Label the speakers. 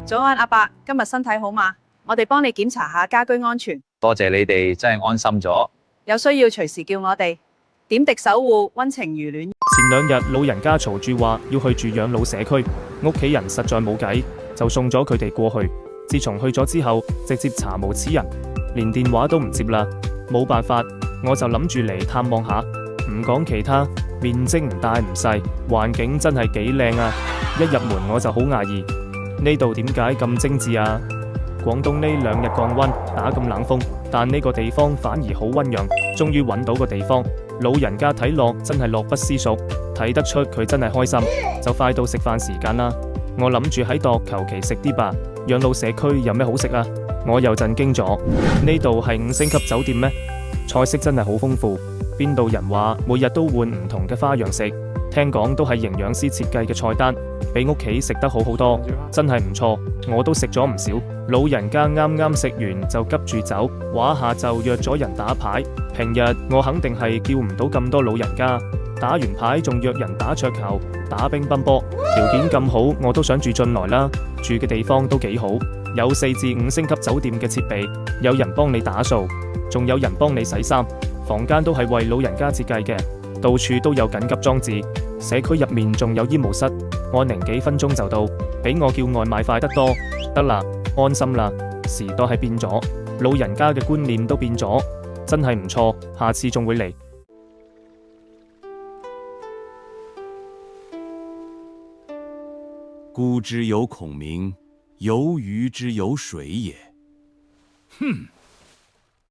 Speaker 1: 早安，阿伯，今日身體好嗎？我哋幫你檢查下家居安全。
Speaker 2: 多謝你哋，真係安心咗。
Speaker 1: 有需要隨時叫我哋。點滴守護，溫情如戀。
Speaker 3: 前2日老人家嘈住話要去住養老社區，屋企人實在冇計，就送咗佢哋過去。自從去咗之後，直接查無此人，連電話都唔接啦。冇辦法，我就諗住嚟探望下。唔講其他，面積唔大唔細，環境真係幾靚啊！一入門我就好訝異，呢度點解咁精緻啊？廣東呢2日降溫，打咁冷風，但呢個地方反而好溫陽。終於揾到個地方，老人家睇落真係樂不思蜀，睇得出佢真係開心。就快到食飯時間啦，我諗住喺度求其食啲吧。養老社區有咩好食啊？我又震驚咗，呢度係5星級酒店咩？菜式真係好豐富，邊度人話每日都換唔同嘅花樣食，聽講都係營養師設計嘅菜單，比屋企食得好好多，真係唔錯。我都食咗唔少。老人家啱啱食完就急住走，話下就約咗人打牌。平日我肯定係叫唔到咁多老人家，打完牌仲約人打桌球、打乒乓波，條件咁好我都想住進來啦。住嘅地方都幾好，有4至5星級酒店嘅設備，有人幫你打掃，仲有人幫你洗衫。房間都係為老人家設計嘅，到處都有緊急裝置。社區入面仲有醫務室，按寧幾分鐘就到，比我叫外賣快得多。得啦，安心啦，時代係變咗，老人家嘅觀念都變咗，真係唔錯，下次仲會嚟。
Speaker 4: 古之有孔明，有魚之有水也。哼。